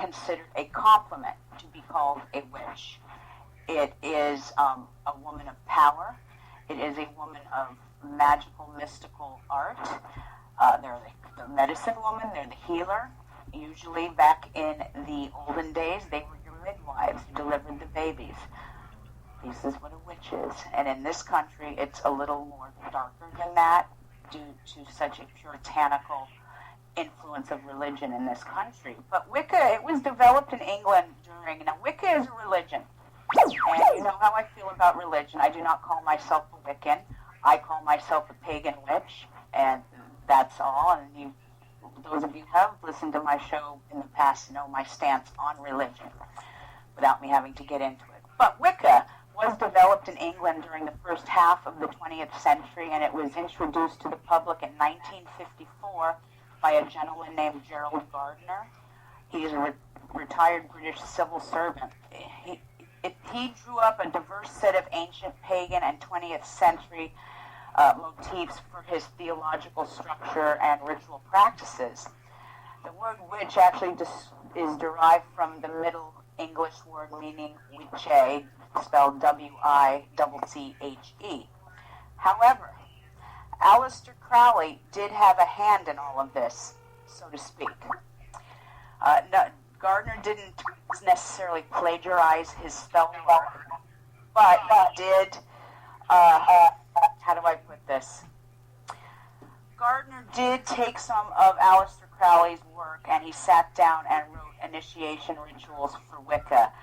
considered a compliment to be called a witch. It is a woman of power. It is a woman of magical, mystical art. They're the medicine woman. They're the healer. Usually back in the olden days, they were your midwives who delivered the babies. This is what a witch is. And in this country, it's a little more darker than that due to such a puritanical influence of religion in this country. But Wicca, it was developed in England during, now Wicca is a religion. And you know how I feel about religion. I do not call myself a Wiccan. I call myself a pagan witch, and that's all. And those of you who have listened to my show in the past know my stance on religion without me having to get into it. But Wicca was developed in England during the first half of the 20th century, and it was introduced to the public in 1954 by a gentleman named Gerald Gardner. He's a retired British civil servant. He drew up a diverse set of ancient pagan and 20th century motifs for his theological structure and ritual practices. The word witch actually is derived from the Middle English word meaning witche, spelled W-I-C-C-H-E. However, Aleister Crowley did have a hand in all of this, so to speak. Gardner didn't necessarily plagiarize his spell work, but he did, how do I put this? Gardner did take some of Aleister Crowley's work and he sat down and wrote initiation rituals for Wicca.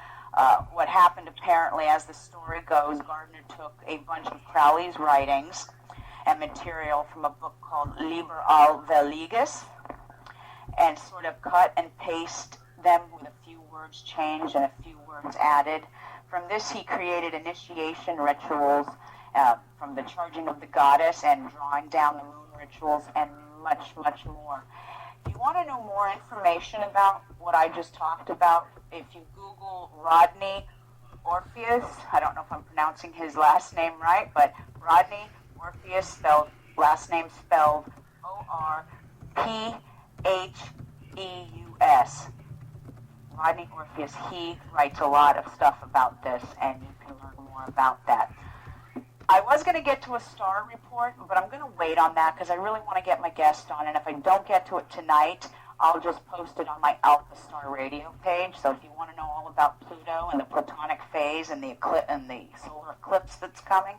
What happened apparently, as the story goes, Gardner took a bunch of Crowley's writings and material from a book called Liber al Veliges and sort of cut and paste them with a few words changed and a few words added. From this, he created initiation rituals from the charging of the goddess and drawing down the moon rituals and much, much more. If you want to know more information about what I just talked about, if you Google Rodney Orpheus, I don't know if I'm pronouncing his last name right, but Rodney Orpheus, spelled last name spelled O-R-P-H-E-U-S. Rodney Orpheus, he writes a lot of stuff about this, and you can learn more about that. I was going to get to a star report, but I'm going to wait on that because I really want to get my guest on, and if I don't get to it tonight, I'll just post it on my Alpha Star Radio page. So if you want to know all about Pluto and the Plutonic phase and the solar eclipse that's coming,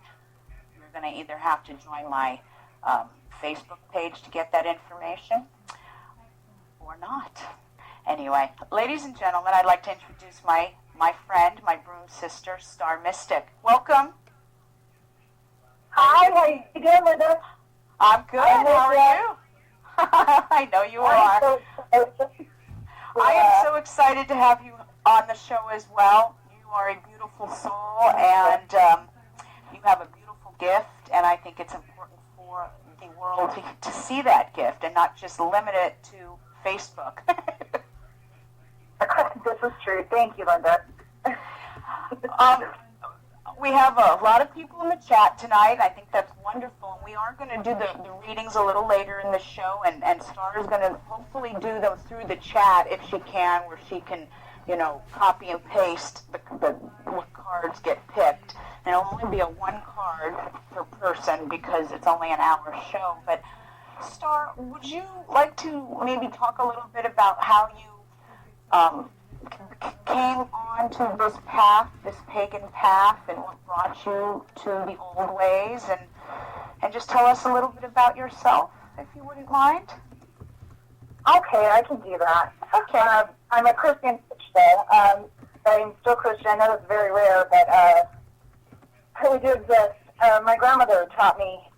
you're going to either have to join my Facebook page to get that information or not. Anyway, ladies and gentlemen, I'd like to introduce my friend, my broom sister, Star Mystic. Welcome. Hi, how you doing, Linda? I'm good. How are you? I know you are. I am so excited to have you on the show as well. You are a beautiful soul, and you have a beautiful gift, and I think it's important for the world to see that gift and not just limit it to Facebook. This is true. Thank you, Linda. We have a lot of people in the chat tonight. I think that's wonderful. And we are going to do the readings a little later in the show, and Star is going to hopefully do them through the chat if she can, where she can, copy and paste what cards get picked. And it'll only be a one card per person because it's only an hour show. But Star, would you like to maybe talk a little bit about how you came on to this path, this pagan path, and what brought you to the old ways, and just tell us a little bit about yourself, if you wouldn't mind? Okay, I can do that. Okay. I'm a Christian though. I'm still Christian. I know it's very rare, but really do exist. My grandmother taught me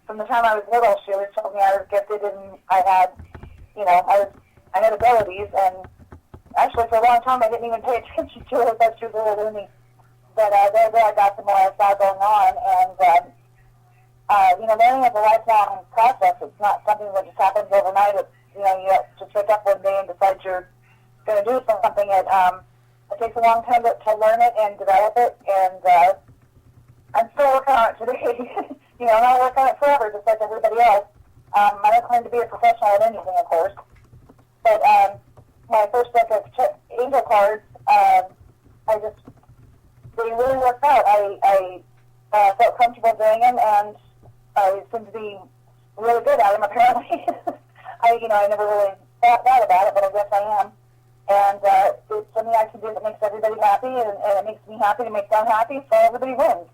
from the time I was little. She always told me I was gifted and I had abilities, and actually, for a long time, I didn't even pay attention to it. That's just little to me. But the older I got, the more I saw going on. And, learning is a lifelong process. It's not something that just happens overnight. It's, you just wake up one day and decide you're going to do something. It takes a long time to learn it and develop it. And I'm still working on it today. I'm not working on it forever, just like everybody else. I don't claim to be a professional at anything, of course. But my first book of angel cards, they really worked out. I felt comfortable doing them, and I seem to be really good at them, apparently. I never really thought about it, but I guess I am. And it's something I can do that makes everybody happy, and it makes me happy to make them happy, so everybody wins.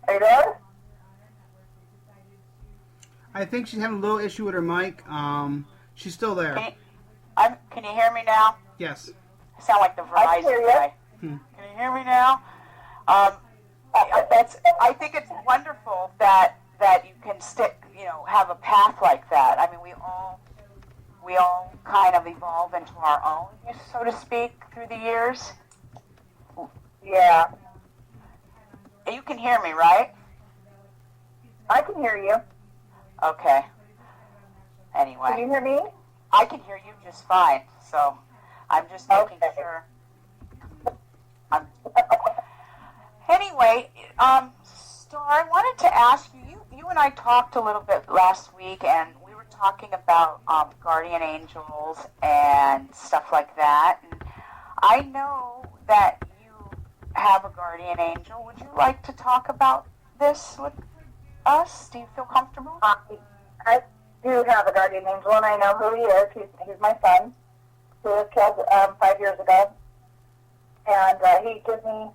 Are you there? I think she's having a little issue with her mic. She's still there. Can you hear me now? Yes. I sound like the Verizon guy. Can you hear me now? I think it's wonderful that you can have a path like that. I mean, we all kind of evolve into our own, so to speak, through the years. Yeah. You can hear me, right? I can hear you. Okay. Anyway. Can you hear me? I can hear you just fine, so I'm just making sure. Anyway, Star, I wanted to ask you, you and I talked a little bit last week, and we were talking about guardian angels and stuff like that. And I know that you have a guardian angel. Would you like to talk about this with us? Do you feel comfortable? I do have a guardian angel, and I know who he is. He's my son, who was killed 5 years ago. And he gives me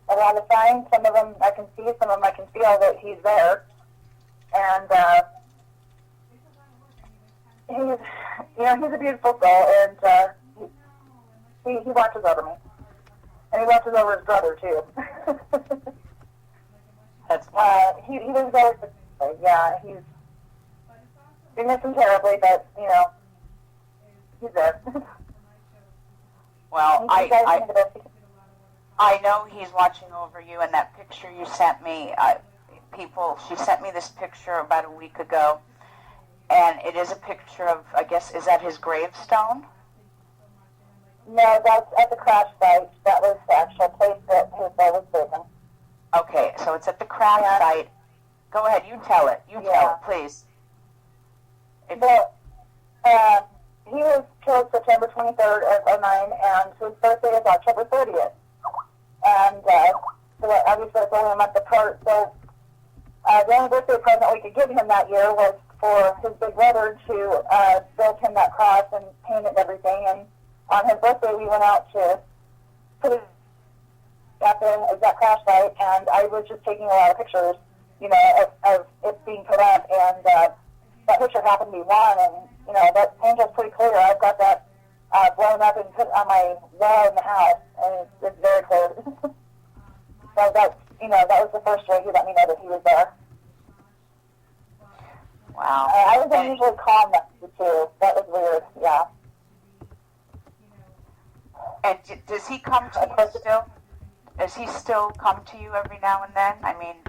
a lot of signs. Some of them I can see, some of them I can feel that he's there. And he's a beautiful soul, and he watches over me. And he watches over his brother, too. That's he was always, yeah, we miss him terribly, but, he's there. Well, I know he's watching over you, and that picture you sent me, she sent me this picture about a week ago, and it is a picture of, I guess, is that his gravestone? No, that's at the crash site. That was the actual place that his soul was taken. Okay, so it's at the crash site. Go ahead, you tell it. You tell it, please. Well, he was killed September 23rd of 09, and his birthday is October 30th. And so obviously it's only a month apart. So the only birthday present we could give him that year was for his big brother to build him that cross and paint it and everything. And on his birthday, we went out to put it at the exact crash site, and I was just taking a lot of pictures, of it being put up, and that picture happened to be one, and, that angel's pretty clear. I've got that blown up and put on my wall in the house, and it's very clear. So that was the first way he let me know that he was there. Wow. I was unusually calm that day, too. That was weird, yeah. And does he come to you still? Does he still come to you every now and then? I mean...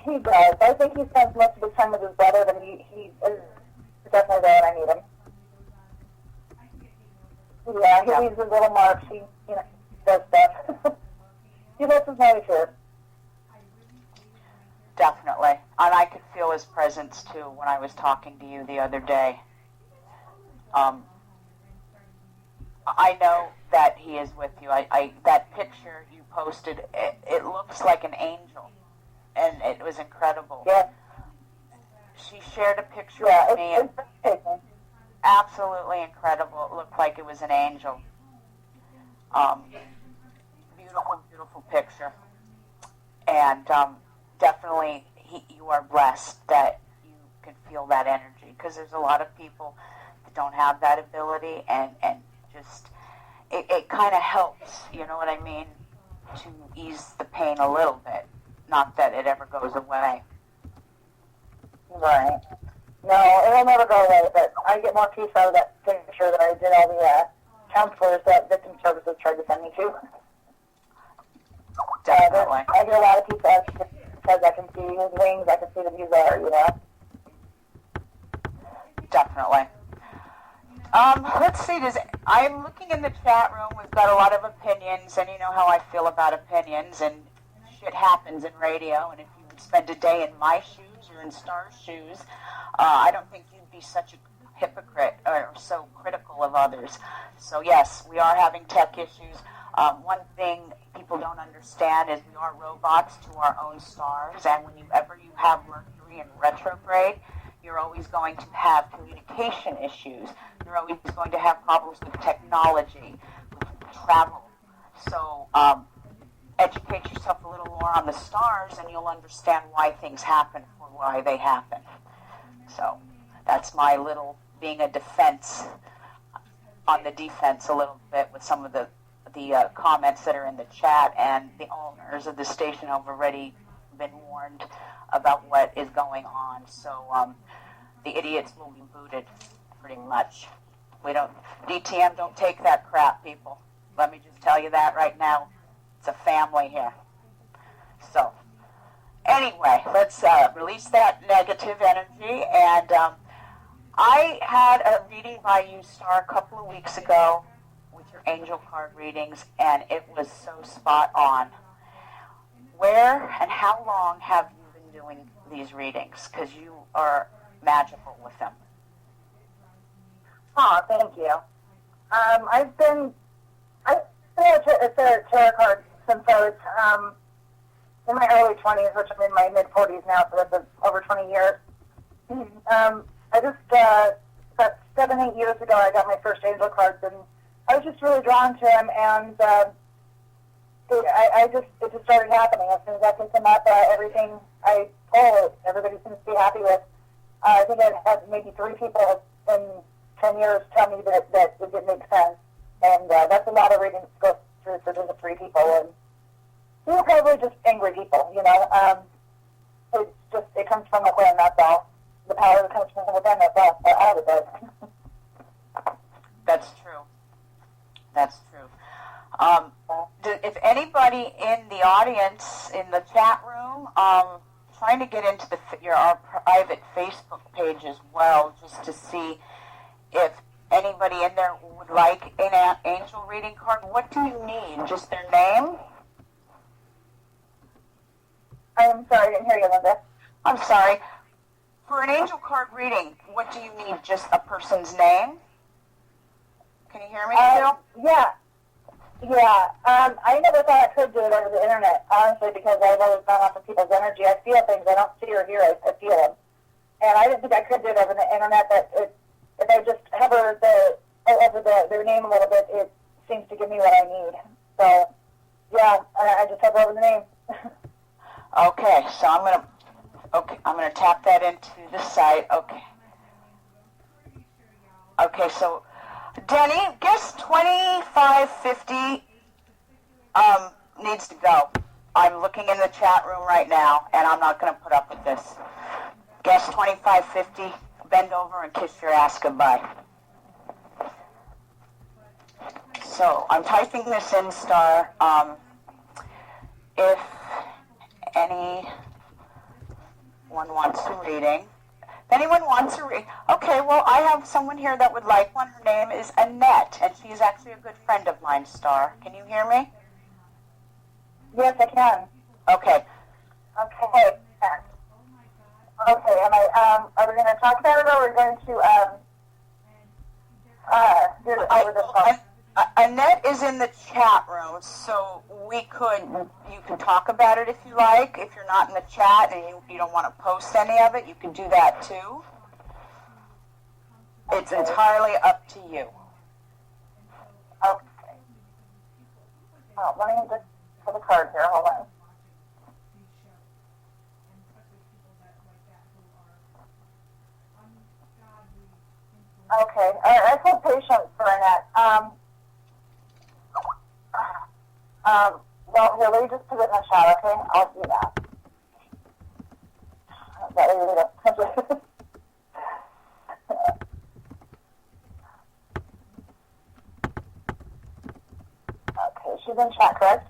He does. I think he spends most of his time with his brother, but he is definitely there when I need him. Yeah, he leaves his little marks. He, does stuff. He lets us know he's here. Definitely. And I could feel his presence, too, when I was talking to you the other day. I know that he is with you. That picture you posted, it looks like an angel, and it was incredible. Yeah. She shared a picture with me. It's Absolutely incredible. It looked like it was an angel. Beautiful, beautiful picture. And definitely you are blessed that you can feel that energy, because there's a lot of people that don't have that ability, and just it kind of helps, you know what I mean, to ease the pain a little bit. Not that it ever goes away. right. No, it'll never go away, but I get more peace out of that picture than I did all the counselors that victim services tried to send me to. Definitely. I get a lot of peace out of it because I can see his wings, I can see that he's there, Definitely. Let's see. I'm looking in the chat room. We've got a lot of opinions, and you know how I feel about opinions, and shit happens in radio. And if you would spend a day in my shoes or in Star's shoes, I don't think you'd be such a hypocrite or so critical of others. So yes, we are having tech issues. One thing people don't understand is we are robots to our own stars, and whenever you have Mercury in retrograde, you're always going to have communication issues. You're always going to have problems with technology, with travel. So educate yourself a little more on the stars, and you'll understand why things happen for why they happen. So that's my little being a defense, on the defense a little bit with some of the comments that are in the chat, and the owners of the station have already been warned about what is going on. So the idiots will be booted, pretty much. DTM don't take that crap, people. Let me just tell you that right now. It's a family here. So anyway, let's release that negative energy. And I had a reading by you, Star, a couple of weeks ago with your angel card readings, and it was so spot on. Where and how long have you been doing these readings? Because you are magical with them. Oh, thank you. I've been a tarot card since I was in my early 20s, which I'm in my mid-40s now, so that's over 20 years. I just, about 7-8 years ago, I got my first angel cards, and I was just really drawn to them, and it just started happening. As soon as I picked them up, everything I pulled, everybody seems to be happy with. I think I've had maybe 3 people in 10 years tell me that it didn't make sense, and that's a lot of readings to go through for just 3 people, and they're probably just angry people, you know. It comes from within, that's all. The power that comes from within, that's all it does. That's true. That's true. If anybody in the audience, in the chat room, trying to get into our private Facebook page as well, just to see if anybody in there would like an angel reading card. What do you need? Just their name? I'm sorry, I didn't hear you, Linda. I'm sorry. For an angel card reading, what do you need? Just a person's name? Can you hear me still? Yeah. I never thought I could do it over the internet, honestly, because I've always gone off of people's energy. I feel things. I don't see or hear. I feel them. And I didn't think I could do it over the internet, but if I just hover over their name a little bit, it seems to give me what I need. So, yeah, I just hover over the name. Okay, so I'm gonna tap that into the site. Okay, so Denny, guess 2550 needs to go. I'm looking in the chat room right now, and I'm not gonna put up with this. Guess 2550. Bend over and kiss your ass goodbye. So I'm typing this in, Star. If anyone wants a reading. If anyone wants a reading. Okay, well, I have someone here that would like one. Her name is Annette, and she's actually a good friend of mine, Star. Can you hear me? Yes, I can. Okay. Okay. Okay, are we going to talk about it, or are we going to do it over the phone? Annette is in the chat room, so you can talk about it if you like. If you're not in the chat and you don't want to post any of it, you can do that too. It's entirely up to you. Okay. Oh, let me just put the card here. Hold on. Okay. I feel patience for Annette. Well, here, let me just put it in the chat, okay? I'll do that. That way we don't... Okay, she's in chat, correct?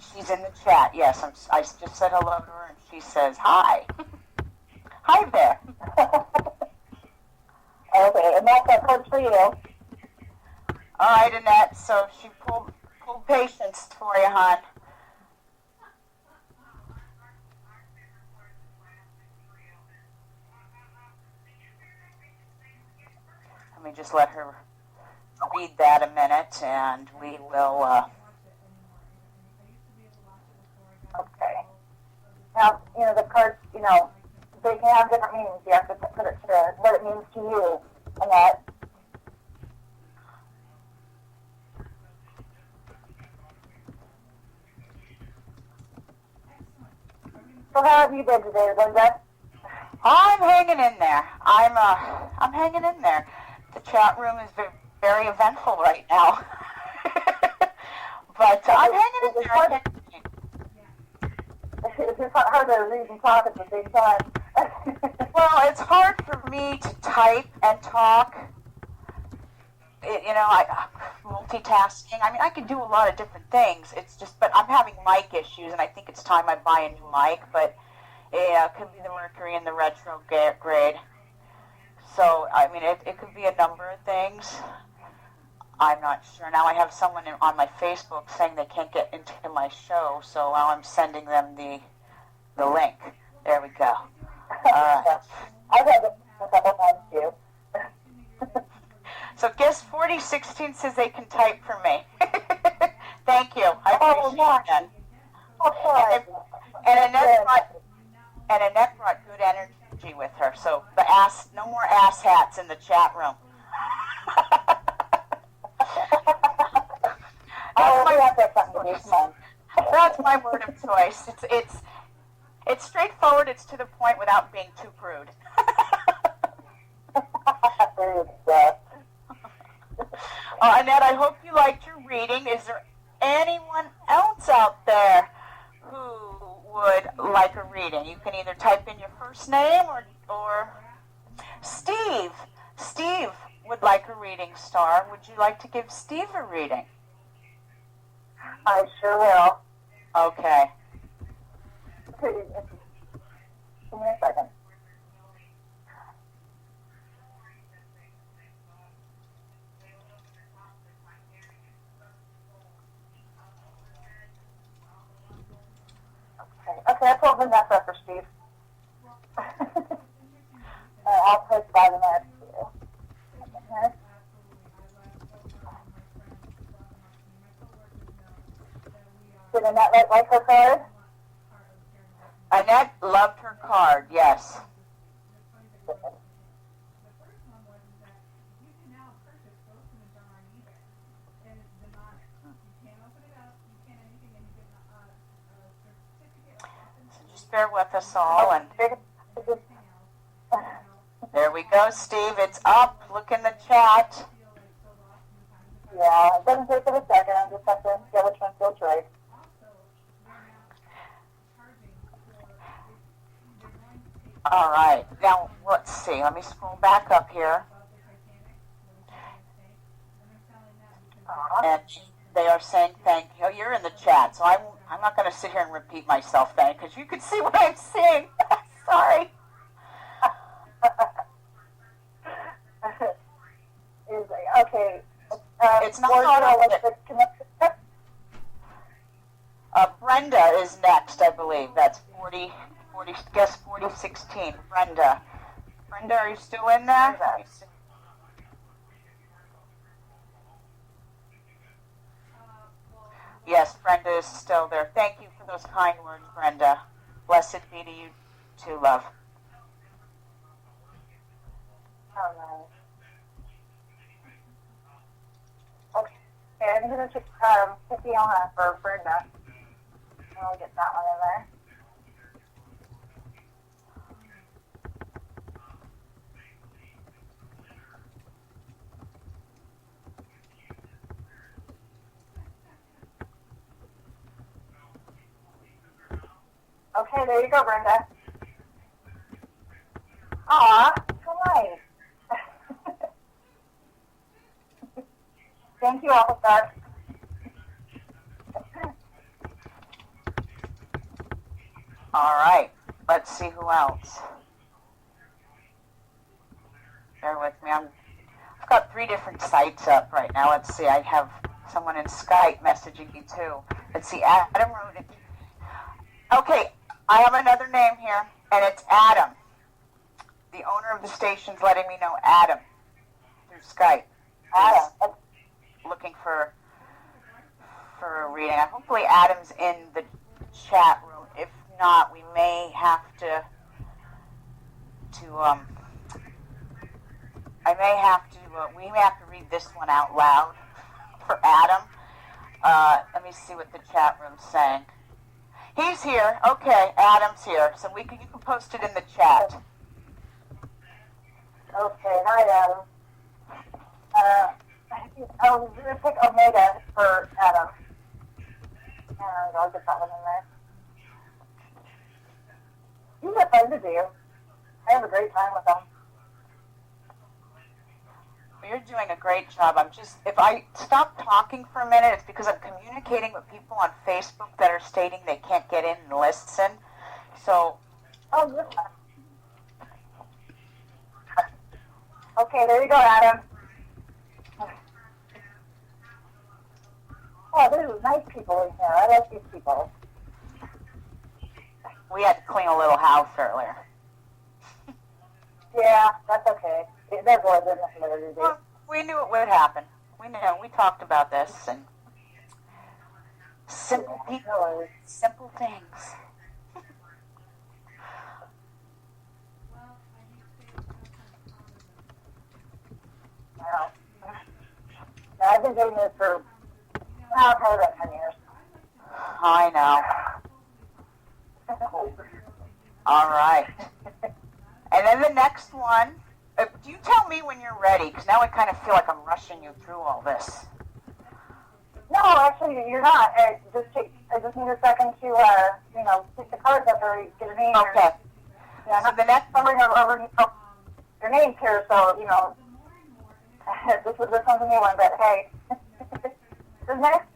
She's in the chat, yes. I just said hello to her, and she says, hi. Hi there. Okay, and that's that card's for you. All right, Annette, so she pulled patience for you, hon. just let her read that a minute, and we will... Okay. Now, the cards, they can have different meanings. You have to put it to what it means to you, Annette. So how have you been today, Linda? I'm hanging in there. I'm hanging in there. The chat room is very, very eventful right now. But I'm hanging in there. It's just hard to read and talk at the same time. Well, it's hard for me to type and talk. Multitasking. I mean, I can do a lot of different things. It's just, but I'm having mic issues, and I think it's time I buy a new mic. But yeah, it could be the Mercury in the retrograde. So, I mean, it could be a number of things. I'm not sure. Now I have someone on my Facebook saying they can't get into my show, so now I'm sending them the link. There we go. All right. I've had it a couple times too. So guest 4016 says they can type for me. Thank you. I appreciate that. Okay. And Annette brought good energy with her. So no more ass hats in the chat room. That's my word of choice. It's straightforward. It's to the point without being too crude. Annette, I hope you liked your reading. Is there anyone else out there who would like a reading? You can either type in your first name or Steve. Steve would like a reading, Star. Would you like to give Steve a reading? I sure will. Okay. Give me a second. Okay, I pulled Vanessa for Steve. I'll push by the next two. Did Annette like her card? Annette loved her card, yes. Just bear with us all, and there we go, Steve. It's up. Look in the chat. Yeah, it doesn't take but a second. I just have to get which one feels right. All right. Now, let's see. Let me scroll back up here. And they are saying thank you. Oh, you're in the chat, so I'm not going to sit here and repeat myself then, because you can see what I'm seeing. Sorry. Okay. It's not Brenda is next, I believe. That's 40, guess 4016. Brenda. Brenda, are you still in there? Yes, Brenda is still there. Thank you for those kind words, Brenda. Blessed be to you too, love. Oh, no. Okay, I'm going to pick Fiona for Brenda. I'll get that one in there. Okay, there you go, Brenda. Aw, so nice. Thank you, officer. All right, let's see who else. Bear with me. I've got 3 different sites up right now. Let's see. I have someone in Skype messaging me too. Let's see. Adam wrote it. Okay, I have another name here, and it's Adam. The owner of the station's letting me know Adam. through Skype Adam. is looking for a reading. Hopefully Adam's in the chat room. If not, we may have to we may have to read this one out loud for Adam. Let me see what the chat room's saying. He's here. Okay, Adam's here. So you can post it in the chat. Okay, hi, Adam. We're going to pick Omega for Adam. And I'll get that one in there. He's a fun to do. I have a great time with him. You're doing a great job. If I stop talking for a minute, it's because I'm communicating with people on Facebook that are stating they can't get in and listen. So. Oh, good. Okay, there you go, Adam. Oh, there's nice people in here. I like these people. We had to clean a little house earlier. Yeah, that's okay. There's more than to do. Well, we knew it would happen. We knew. We talked about this and simple people, simple things. Now, I've been doing this for probably about 10 years. I know. All right. And then the next one, do you tell me when you're ready? Because now I kind of feel like I'm rushing you through all this. No, actually, you're not. I just need a second to, pick the cards up or get a name. Okay. Yeah, So the next somebody over your name's here, so, this one's a new one, but hey. The next?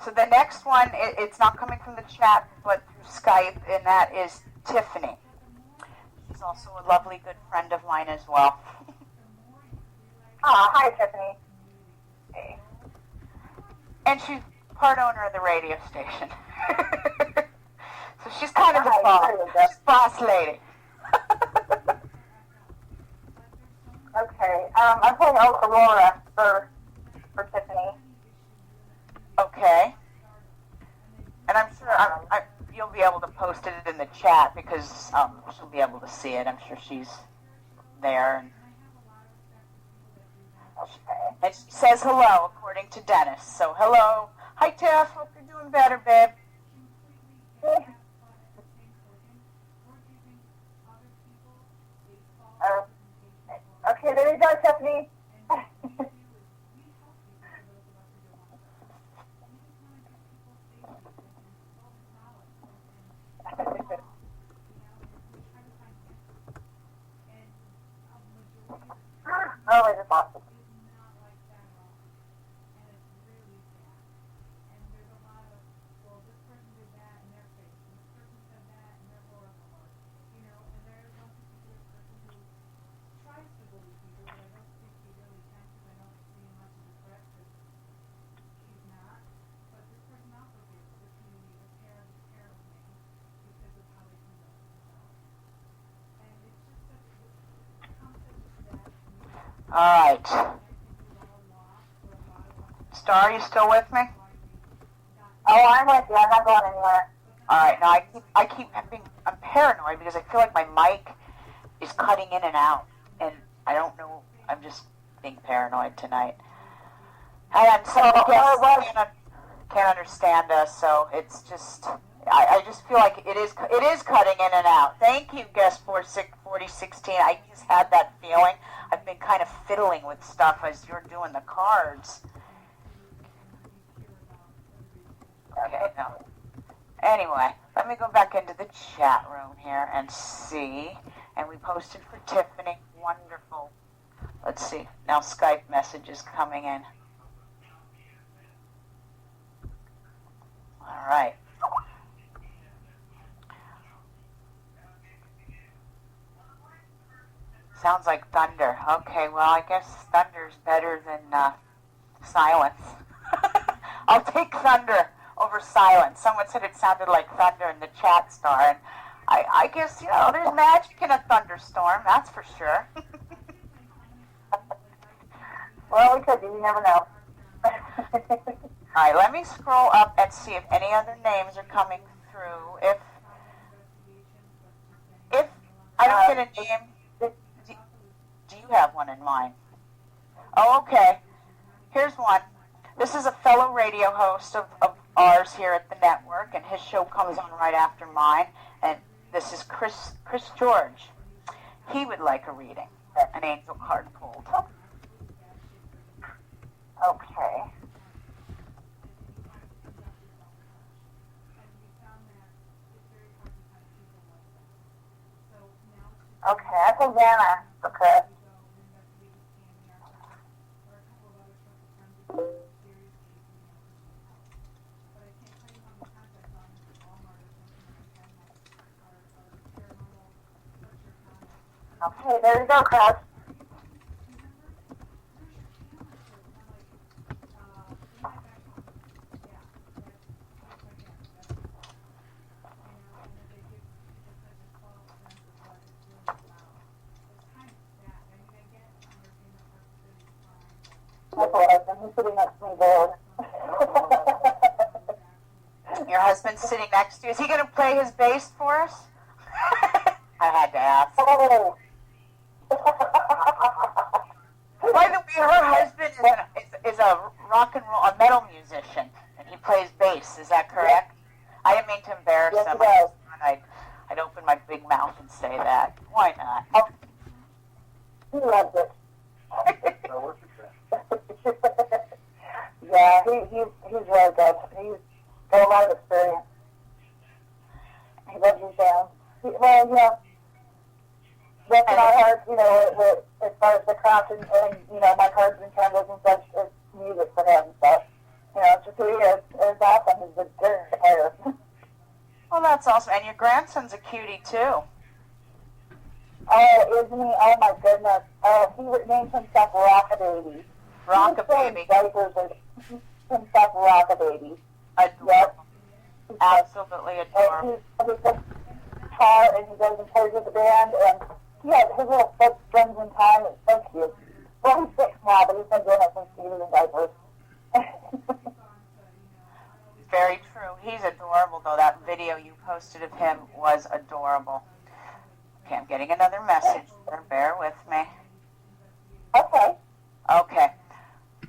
So the next one, it's not coming from the chat, but through Skype, and that is Tiffany. She's also a lovely, good friend of mine as well. Hi, Tiffany. Hey. And she's part owner of the radio station. So she's kind of the boss. She's boss lady. Okay. I'm playing Aurora for Tiffany. Okay. And I'm sure you'll be able to post it in the chat because she'll be able to see it. I'm sure she's there. And she says hello, according to Dennis. So hello. Hi, Tiff. Hope you're doing better, babe. Okay, there you go, Tiffany. Oh, I just lost it. All right. Star, are you still with me? Oh, I'm with you. I'm not going anywhere. All right. Now I'm paranoid because I feel like my mic is cutting in and out, and I don't know. I'm just being paranoid tonight. And some guests can't understand us, so it's just. I just feel like it is cutting in and out. Thank you, guest 4016. I just had that feeling. I've been kind of fiddling with stuff as you're doing the cards. Okay, no. Anyway, let me go back into the chat room here and see. And we posted for Tiffany. Wonderful. Let's see. Now Skype message is coming in. All right. Sounds like thunder. Okay, well, I guess thunder's better than silence. I'll take thunder over silence. Someone said it sounded like thunder in the chat, Star, and I guess, there's magic in a thunderstorm, that's for sure. Well, we could be. You never know. All right, let me scroll up and see if any other names are coming through. If I don't get a name, do you have one in mind? Oh, okay. Here's one. This is a fellow radio host of ours here at the network, and his show comes on right after mine. And this is Chris George. He would like a reading, an angel card pulled. Okay. Okay, I think Anna. Okay. Okay, there you go, Chris. That's what I've been sitting next to me there. Your husband's sitting next to you. Is he going to play his bass for us? I had to ask. Oh. By the way, her husband is a rock and roll, a metal musician, and he plays bass. Is that correct? I didn't mean to embarrass Yes, him. he does. I'd open my big mouth and say that. Why not? Oh. He loves it. Yeah, he's really good. He's got a lot of experience. He loves his band. Well, yeah. That's my heart, as far as the craft and my cards and candles and such, it's music for him. So, it's just who he is. It's awesome. He's a good player. Well, that's awesome. And your grandson's a cutie, too. Oh, isn't he? Oh, my goodness. Oh, he named himself Rockababy. Rockababy. Himself Rockababy. Adorable. Yep. Absolutely adorable. And he's a guitar, and he goes and plays with the band, and his little foot strings in time. It's so cute. Well, he's 6 now, but he's been doing it since he was in diapers. Very true. He's adorable, though. That video you posted of him was adorable. Okay, I'm getting another message here. Bear with me. Okay. Okay.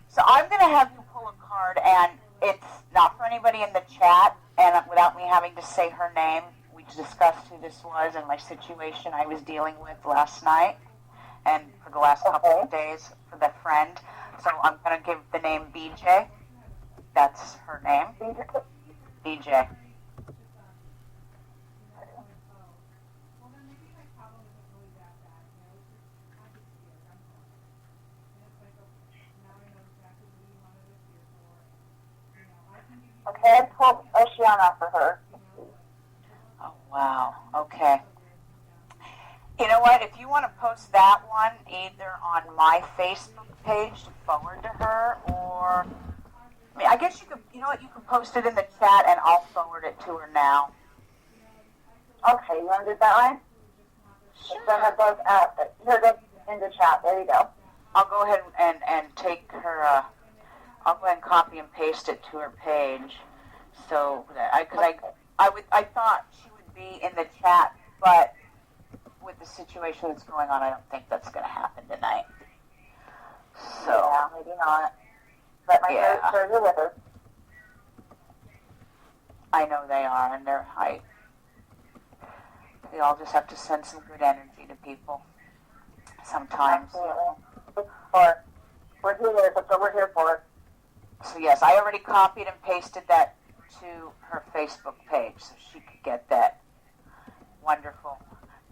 So I'm going to have you pull a card, and it's not for anybody in the chat, and without me having to say her name, we discussed who this was and my situation I was dealing with last night and for the last couple of days for the friend. So I'm going to give the name BJ. That's her name. BJ. Okay, I pulled Oceana for her. Oh, wow. Okay. You know what? If you want to post that one either on my Facebook page to forward to her, or I guess you could, you can post it in the chat and I'll forward it to her now. Okay, you want to do it that way? Sure. So have those here goes in the chat. There you go. I'll go ahead and take her, I'll go ahead and copy and paste it to her page. So that I thought she would be in the chat, but with the situation that's going on, I don't think that's going to happen tonight. So yeah, maybe not. But my prayers are with her. I know they are, and we all just have to send some good energy to people sometimes. Absolutely. We're here, that's what we're here for. So yes, I already copied and pasted that to her Facebook page, so she could get that. Wonderful.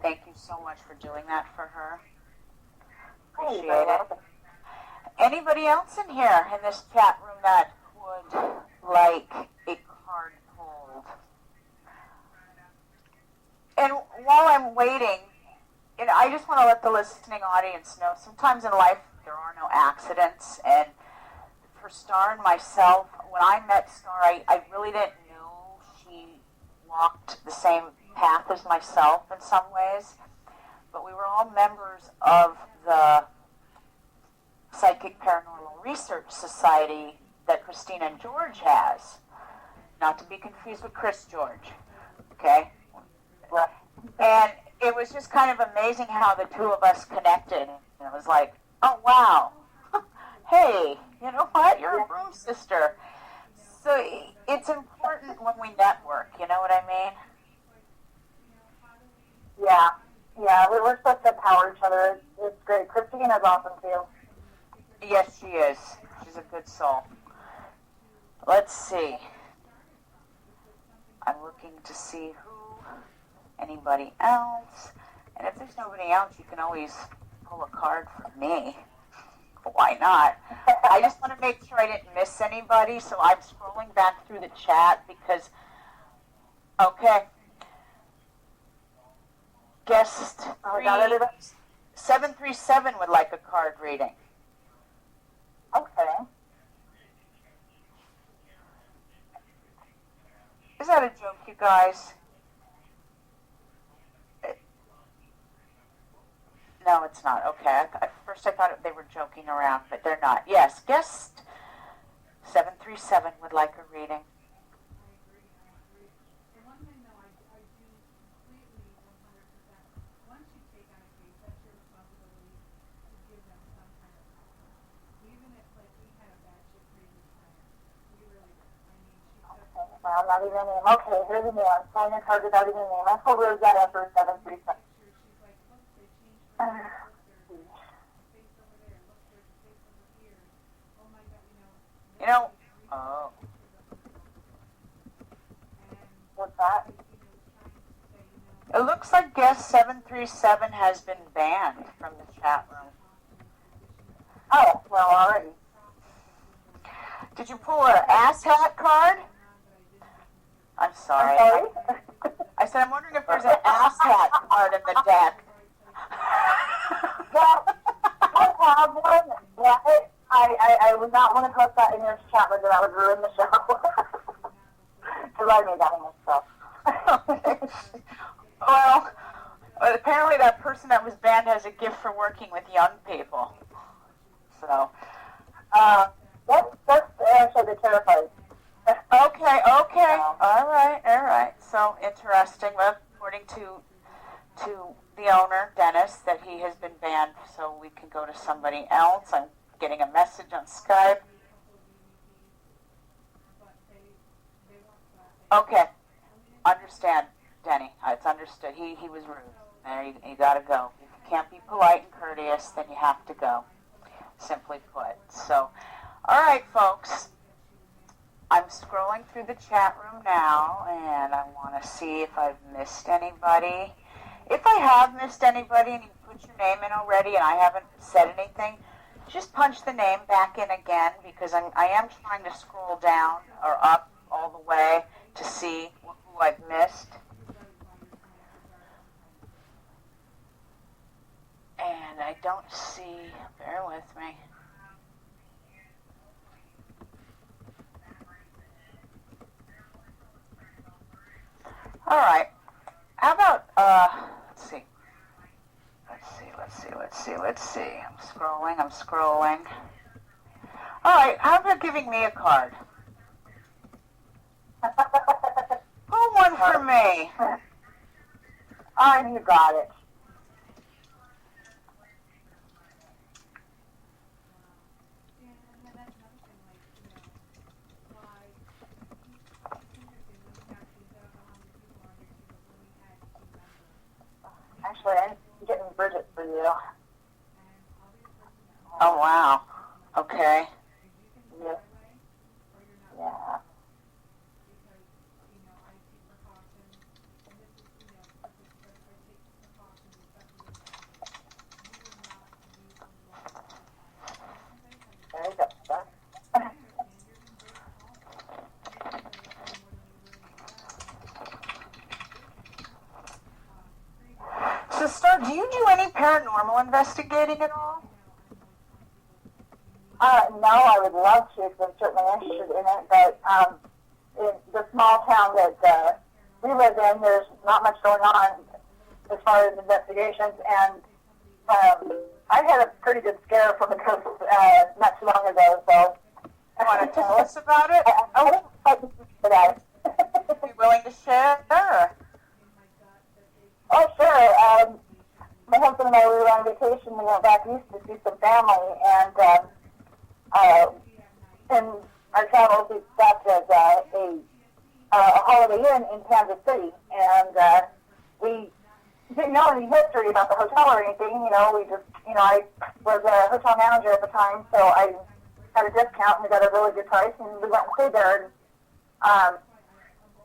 Thank you so much for doing that for her. Appreciate it. Anybody else in here in this chat room that would like a card pulled? And while I'm waiting, I just want to let the listening audience know, sometimes in life there are no accidents, and for Star and myself, when I met Star, I really didn't know she walked the same path as myself in some ways, but we were all members of the Psychic Paranormal Research Society that Christina George has. Not to be confused with Chris George. Okay? And it was just kind of amazing how the two of us connected. And it was like, oh, wow. Hey, you know what? You're a broom sister. So it's important when we network, you know what I mean? Yeah. Yeah, we're supposed to empower each other. It's great. Christina's awesome, too. Yes, she is. She's a good soul. Let's see. I'm looking to see anybody else. And if there's nobody else, you can always pull a card from me. Why not? I just want to make sure I didn't miss anybody, so I'm scrolling back through the chat because, okay. Guest 737 would like a card reading. Okay. Is that a joke, you guys? No, it's not. Okay. At first I thought they were joking around, but they're not. Yes, guest 737 would like a reading. Well, not even a name. Okay, here's a name. I'm pulling a card without even a name. I told Rosetta for 737. You know, oh. What's that? It looks like guest 737 has been banned from the chat room. Oh, well, already. Did you pull an asshat card? I'm sorry. Sorry? I said, I'm wondering if there's an asshat card in the deck. Well, I have one, but I would not want to post that in your chat room, that would ruin the show. Because I made that one myself. Well, apparently that person that was banned has a gift for working with young people. So, that's actually the terrified. okay. All right. So interesting. Well, according to the owner, Dennis, that he has been banned, so we can go to somebody else. I'm getting a message on Skype. Okay. Understand, Denny. It's understood. He was rude. There, you gotta go. If you can't be polite and courteous, then you have to go. Simply put. So, all right, folks. I'm scrolling through the chat room now, and I want to see if I've missed anybody. If I have missed anybody and you put your name in already and I haven't said anything, just punch the name back in again, because I am trying to scroll down or up all the way to see who I've missed. And I don't see, bear with me. All right. How about, let's see. I'm scrolling. All right. How about giving me a card? Pull one for me. You got it. Actually, I'm getting Bridget for you. Oh, wow. Okay. Yes. Yeah. There you go. So, Star, do you do any paranormal investigating at all? No, I would love to, because I'm certainly interested in it, but in the small town that we live in, there's not much going on as far as investigations, and I had a pretty good scare from a ghost not too long ago. So, You want to tell us about it? I don't like to speak for that. Be willing to share? Oh, sure. My husband and I were on vacation. We went back east to see some family, and in our travels, we stopped at a Holiday Inn in Kansas City, and we didn't know any history about the hotel or anything. We just, I was a hotel manager at the time, so I had a discount and we got a really good price, and we went and stayed there. And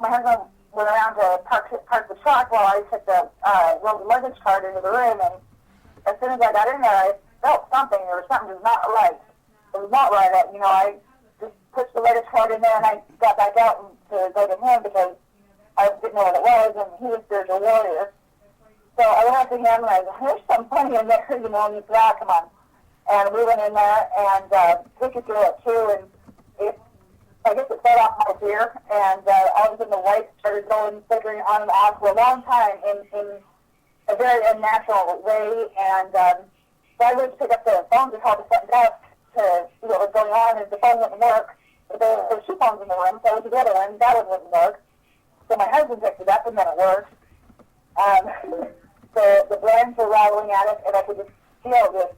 my husband went around to park the truck while I took the luggage cart into the room, and as soon as I got in there, I felt something. There was something just not right. It was not right. I just pushed the luggage cart in there, and I got back out to go to him because I didn't know what it was, and he was a spiritual warrior. So I went up to him, and I said, there's something funny in there, and he said, ah, come on. And we went in there, and took it through it, too, and I guess it set off my fear, and all of a sudden the lights started going, flickering on and off for a long time in a very unnatural way, and so I went to pick up the phone to call the front desk to see what was going on, and the phone wouldn't work. But there were two phones in the room, so I went to the other one, that one wouldn't work. So my husband picked it up, and then it worked. The blinds were rattling at it, and I could just feel this.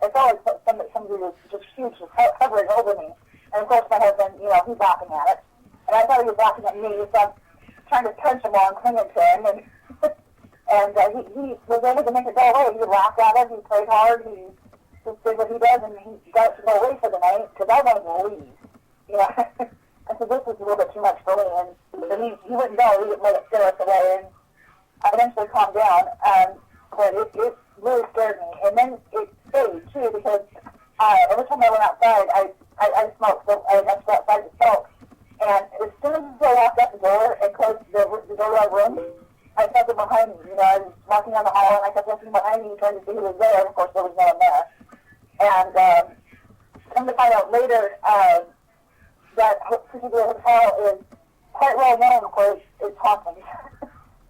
I felt like somebody was just huge, just hovering over me. And of course, my husband, he's laughing at it. And I thought he was laughing at me, so I'm trying to punch him while I'm clinging to him. And he was able to make it go away. He laughed at it, he played hard, he just did what he does, and he got it to go away for the night, because I wanted to leave. I said, this is a little bit too much for me. And so he wouldn't go, he wouldn't let it scare us away. And I eventually calmed down, but it really scared me. And then it stayed, too, because every time I went outside, I smoked, so I went outside to smoke. And as soon as I walked out the door and closed the door of our room, I felt it behind me. I was walking down the hall, and I kept looking behind me, trying to see who was there. And of course, there was no one there. And come to find out later, that particular hotel is quite well known for its hauntings.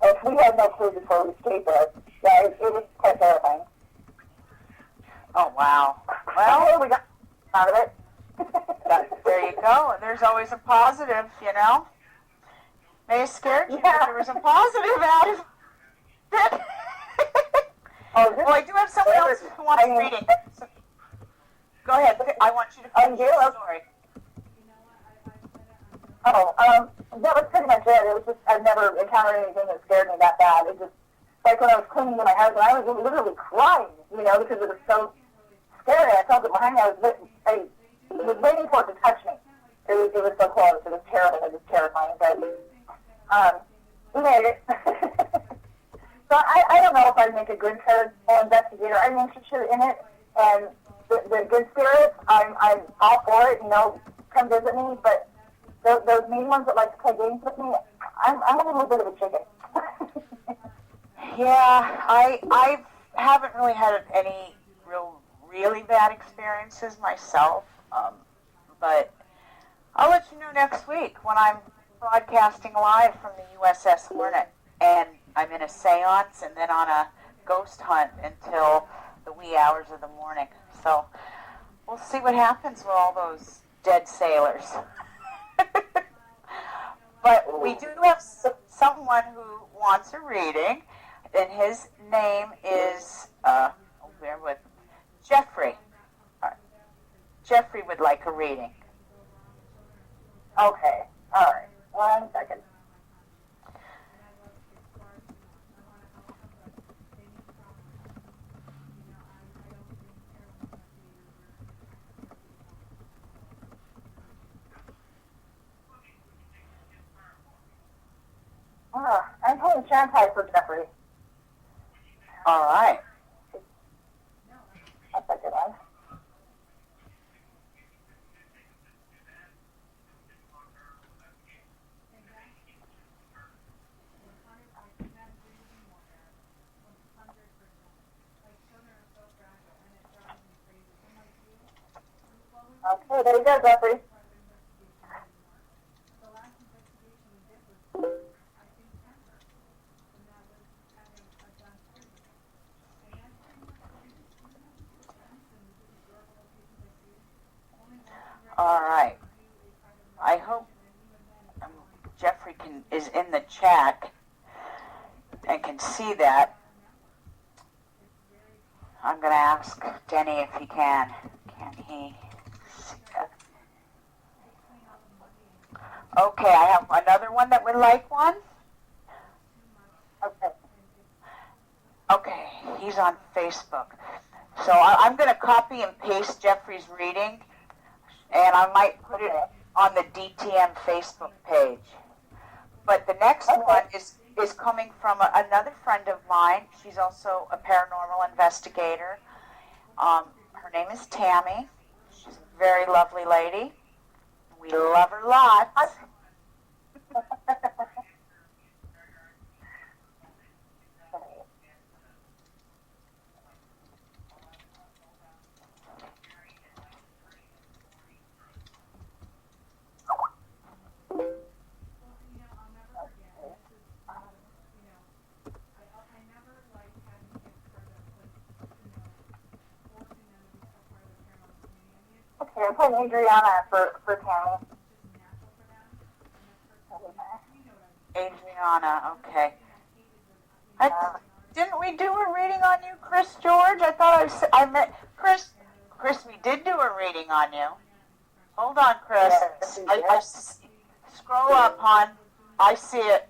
And we had no clue before we stayed there. Yeah, it was quite terrifying. Oh, wow. Well, we got out of it. there you go. And there's always a positive, May have scared you, but there was a positive out of it. Well, I do have someone else who wants reading. So, go ahead. I want you to finish the story. That was pretty much it. It was just, I've never encountered anything that scared me that bad. It just, like when I was clinging to my husband, I was literally crying, because it was so scary. I felt it behind me. I was waiting for it to touch me. It was so close. It was terrible. It was terrifying. But we made it. So I don't know if I'd make a good paranormal investigator. I'm interested in it, and the good spirits, I'm all for it. Come visit me. But those mean ones that like to play games with me, I'm a little bit of a chicken. Yeah, I haven't really had any really bad experiences myself, but I'll let you know next week when I'm broadcasting live from the USS Hornet, and I'm in a seance and then on a ghost hunt until the wee hours of the morning. So we'll see what happens with all those dead sailors. But we do have someone who wants a reading, and his name is, bear with me, Jeffrey. Jeffrey would like a reading. Okay. All right. 1 second. I'm pulling Shanghai for Jeffrey. All right. A second one. Okay, there you go, Jeffrey. chat and can see that, I'm going to ask Denny if he can. Can he see that? Okay, I have another one that would like one. Okay. Okay, he's on Facebook. So I'm going to copy and paste Jeffrey's reading, and I might put it on the DTM Facebook page. But the next one is coming from another friend of mine. She's also a paranormal investigator. Her name is Tammy. She's a very lovely lady. We love her lots. Okay, I'm putting Adriana for Tammy. Adriana, okay. Didn't we do a reading on you, Chris George? I thought I met Chris. Chris, we did do a reading on you. Hold on, Chris. Yes, I scroll up, hon. I see it.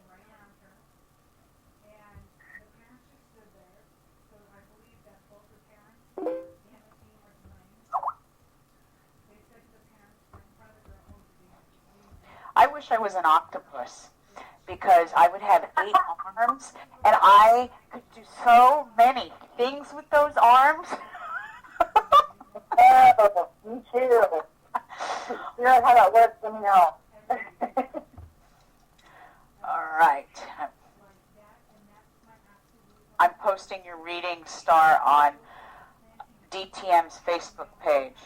I wish I was an octopus, because I would have 8 arms, and I could do so many things with those arms. Oh, me too. Figure out how that works, let me know. All right. I'm posting your reading, Star, on DTM's Facebook page.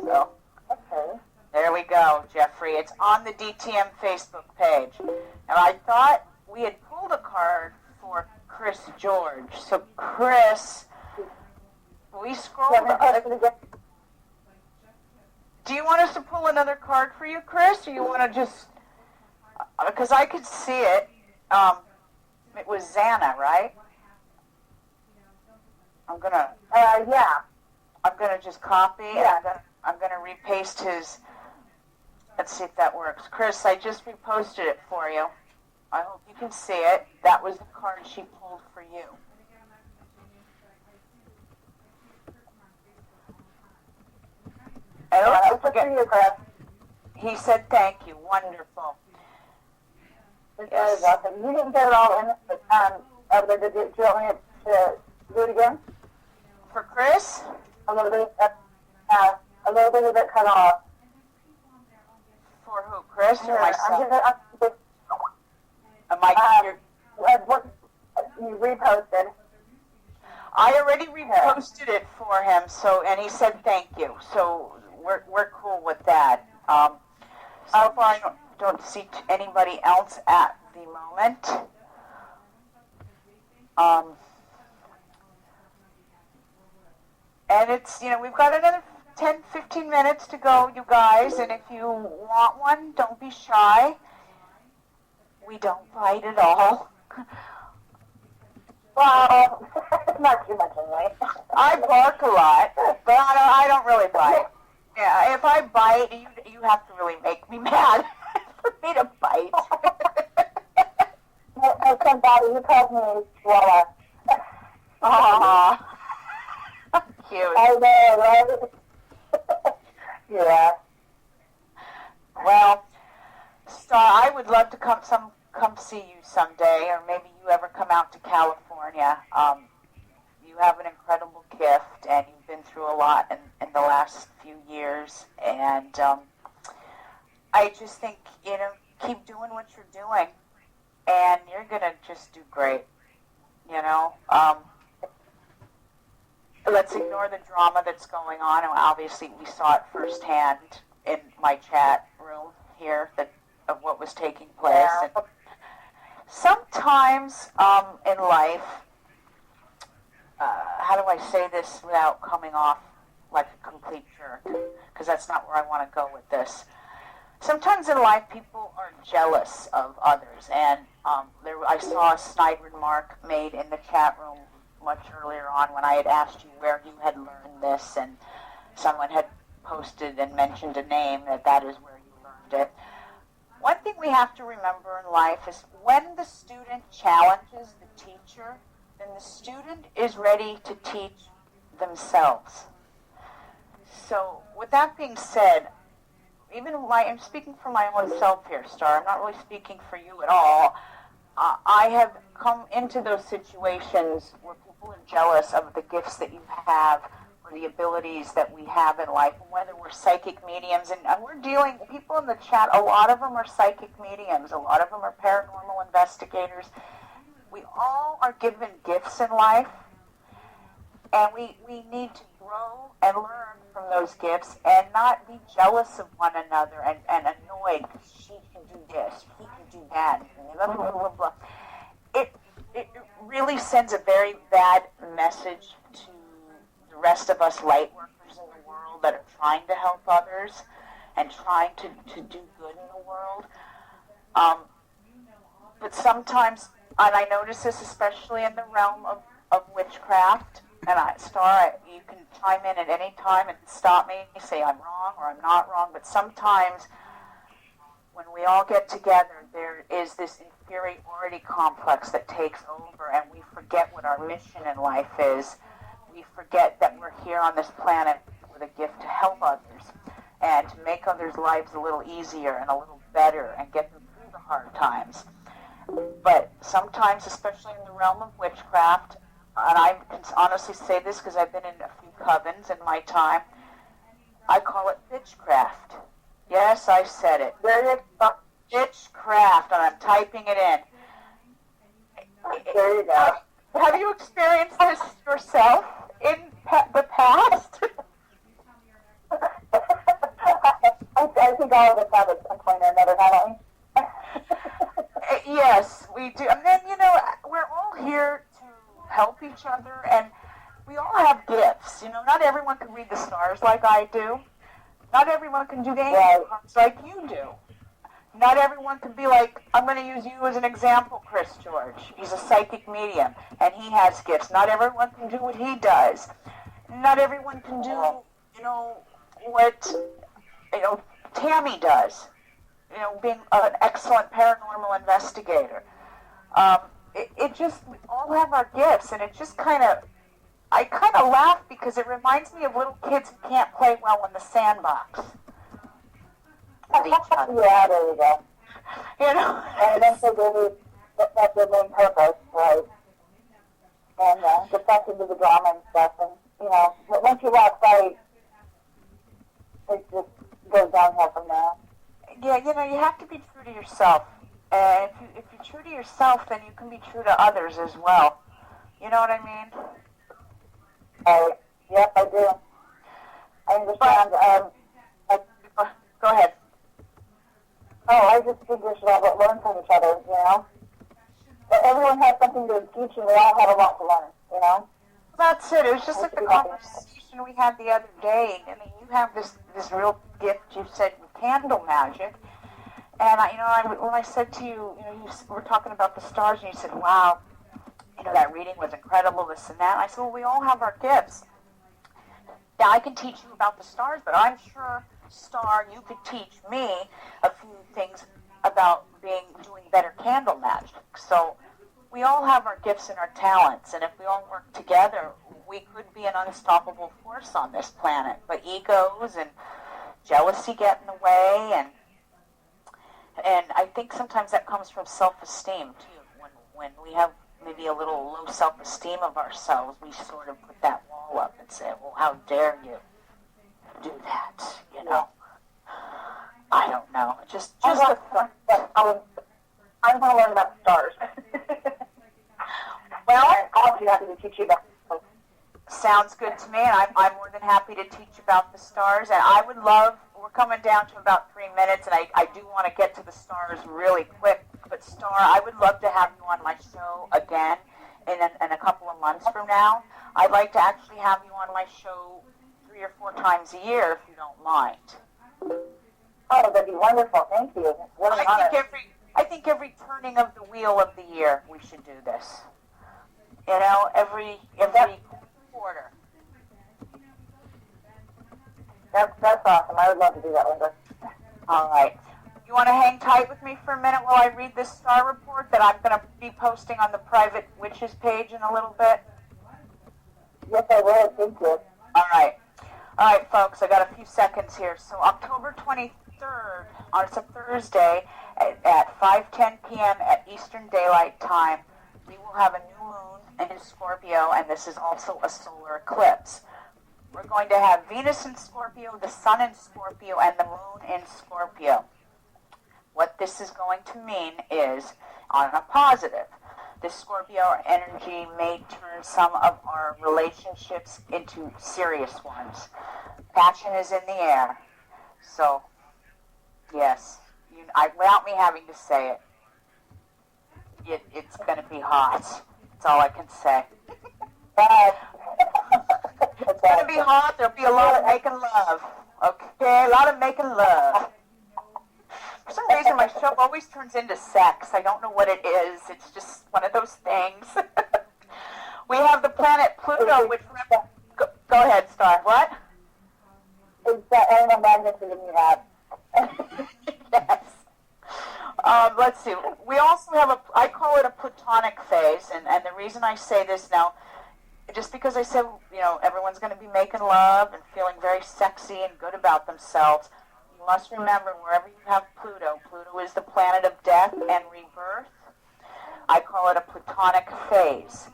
So, Okay. there we go, Jeffrey. It's on the DTM Facebook page. And I thought we had pulled a card for Chris George. So, Chris, we scrolled Let me up. post it again. Do you want us to pull another card for you, Chris, or you want to just... Because I could see it. It was Xana, right? I'm gonna just copy. Yeah. And I'm gonna repaste his. Let's see if that works. Chris, I just reposted it for you. I hope you can see it. That was the card she pulled for you. And don't forget, you, Chris. he said thank you. Wonderful. Yes. Awesome. You didn't get it all in, do you want me to do it again? For Chris? A little bit of it cut off. For who? Chris or myself? I'm Mike, what you reposted. I already reposted it for him, and he said thank you. So we're cool with that. So far, I don't see anybody else at the moment. And it's, we've got another 10, 15 minutes to go, you guys. And if you want one, don't be shy. We don't bite at all. Well, not too much anyway. I bark a lot, but I don't really bite. Yeah, if I bite, you have to really make me mad for me to bite. Somebody who calls me Swallow. Aww. Cute. I know, right? Yeah. Well, Star, I would love to come see you someday, or maybe you ever come out to California. You have an incredible gift, and you've been through a lot in the last few years, and I just think, keep doing what you're doing, and you're going to just do great, Let's ignore the drama that's going on, and obviously we saw it firsthand in my chat room here of what was taking place. Yeah. And sometimes in life, how do I say this without coming off like a complete jerk? Because that's not where I want to go with this. sometimes in life people are jealous of others, and I saw a snide remark made in the chat room much earlier on when I had asked you where you had learned this, and someone had posted and mentioned a name that is where you learned it. One thing we have to remember in life is when the student challenges the teacher, then the student is ready to teach themselves. So with that being said, I'm speaking for my own self here, Star. I'm not really speaking for you at all. I have come into those situations where people are jealous of the gifts that you have or the abilities that we have in life, whether we're psychic mediums. And we're dealing, people in the chat, a lot of them are psychic mediums. A lot of them are paranormal investigators. We all are given gifts in life, and we need to grow and learn from those gifts and not be jealous of one another and annoyed because she can do this, he can do that, blah, blah, blah, blah. It really sends a very bad message to the rest of us light workers in the world that are trying to help others and trying to do good in the world. But sometimes, and I notice this especially in the realm of witchcraft, and Star, you can chime in at any time and stop me, say I'm wrong or I'm not wrong, but sometimes when we all get together, there is this inferiority complex that takes over, and we forget what our mission in life is. We forget that we're here on this planet with a gift to help others and to make others' lives a little easier and a little better and get them through the hard times. But sometimes, especially in the realm of witchcraft, and I can honestly say this because I've been in a few covens in my time, I call it bitchcraft. Yes, I said it. Bitchcraft, and I'm typing it in. There you go. Have you experienced this yourself in the past? I think all of us have at some point or another, haven't we? Yes, we do. And then, we're all here to help each other, and we all have gifts. Not everyone can read the stars like I do. Not everyone can do the angel cards like you do. Not everyone can be like, I'm going to use you as an example, Chris George. He's a psychic medium, and he has gifts. Not everyone can do what he does. Not everyone can do, what, Tammy does. Being an excellent paranormal investigator. It just, we all have our gifts, and it just I kind of laugh because it reminds me of little kids who can't play well in the sandbox. Yeah, there you go. And eventually that's their main purpose, right? And get back into the drama and stuff. And, but once you walk by, it just goes downhill from there. Yeah, you have to be true to yourself. And if you're true to yourself, then you can be true to others as well. You know what I mean? Yep, I do. I understand. Go ahead. I just think we should all learn from each other, But everyone has something to teach, and we all have a lot to learn, That's it. It was just like the conversation we had the other day. I mean, you have this real gift, you said, with candle magic. And, when I said to you, you were talking about the stars, and you said, wow, that reading was incredible, this and that. I said, well, we all have our gifts. Now, I can teach you about the stars, but I'm sure, Star, you could teach me a few things about doing better candle magic. So we all have our gifts and our talents, and if we all work together, we could be an unstoppable force on this planet. But egos and jealousy get in the way, and I think sometimes that comes from self-esteem, too. When we have maybe a little low self-esteem of ourselves, we sort of put that wall up and say, well, how dare you do that, I don't know. Just a thought. I want to learn about the stars. Well, I'll be happy to teach you about them. Sounds good to me, and I'm more than happy to teach about the stars. And I would love, we're coming down to about 3 minutes, and I do want to get to the stars really quick. But Star, I would love to have you on my show again in a couple of months from now. I'd like to actually have you on my show 3 or 4 times a year, if you don't mind. Oh, that'd be wonderful. Thank you. What an honor. I think every turning of the wheel of the year we should do this. You know, every quarter. That's awesome. I would love to do that, Linda. All right. You want to hang tight with me for a minute while I read this star report that I'm going to be posting on the private witches page in a little bit? Yes, I will. Thank you. All right. All right, folks, I got a few seconds here. So October 23rd, it's a Thursday, at 5:10 p.m. at Eastern Daylight Time, we will have a new moon in Scorpio, and this is also a solar eclipse. We're going to have Venus in Scorpio, the Sun in Scorpio, and the Moon in Scorpio. What this is going to mean is, on a positive, this Scorpio energy may turn some of our relationships into serious ones. Passion is in the air. So, yes, without me having to say it's going to be hot. That's all I can say. It's going to be hot. There'll be a lot of making love. Okay, a lot of making love. For some reason, my show always turns into sex. I don't know what it is. It's just one of those things. We have the planet Pluto, which... Go ahead, Star. What? It's that animal magnetism you have. Yes. Let's see. We also have I call it a platonic phase, and the reason I say this now, just because I said, everyone's going to be making love and feeling very sexy and good about themselves, you must remember, wherever you have Pluto is the planet of death and rebirth. I call it a platonic phase.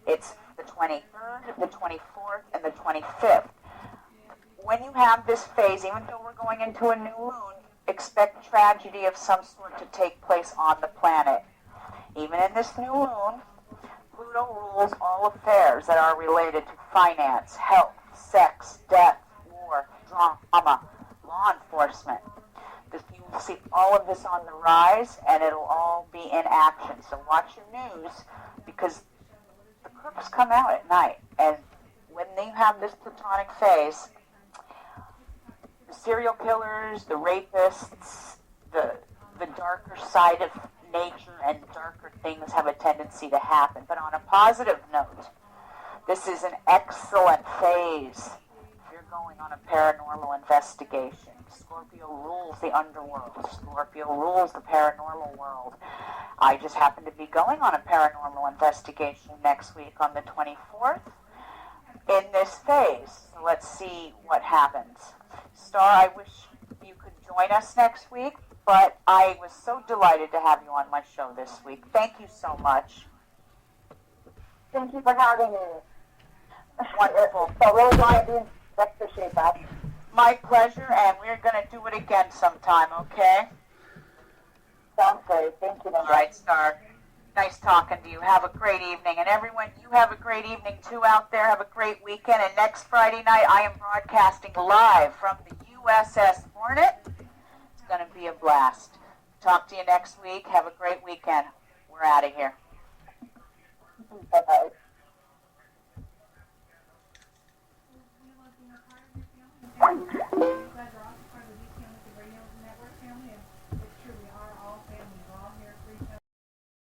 It's the 23rd, the 24th, and the 25th. When you have this phase, even though we're going into a new moon, expect tragedy of some sort to take place on the planet. Even in this new moon, Pluto rules all affairs that are related to finance, health, sex, death, war, drama, law enforcement. You will see all of this on the rise, and it'll all be in action. So watch your news, because the crooks come out at night. And when they have this platonic phase, the serial killers, the rapists, the darker side of nature and darker things have a tendency to happen. But on a positive note, this is an excellent phase if you're going on a paranormal investigation. Scorpio rules the underworld. Scorpio rules the paranormal world. I just happen to be going on a paranormal investigation next week on the 24th in this phase. So let's see what happens. Star, I wish you could join us next week, but I was so delighted to have you on my show this week. Thank you so much. Thank you for having me. Wonderful. So really glad to appreciate that. My pleasure, and we're going to do it again sometime, okay? Sounds great. Thank you, Linda. All right, Star. Nice talking to you. Have a great evening. And everyone, you have a great evening, too, out there. Have a great weekend. And next Friday night, I am broadcasting live from the USS Hornet. It's going to be a blast. Talk to you next week. Have a great weekend. We're out of here. Bye-bye. You want to be a part of your family?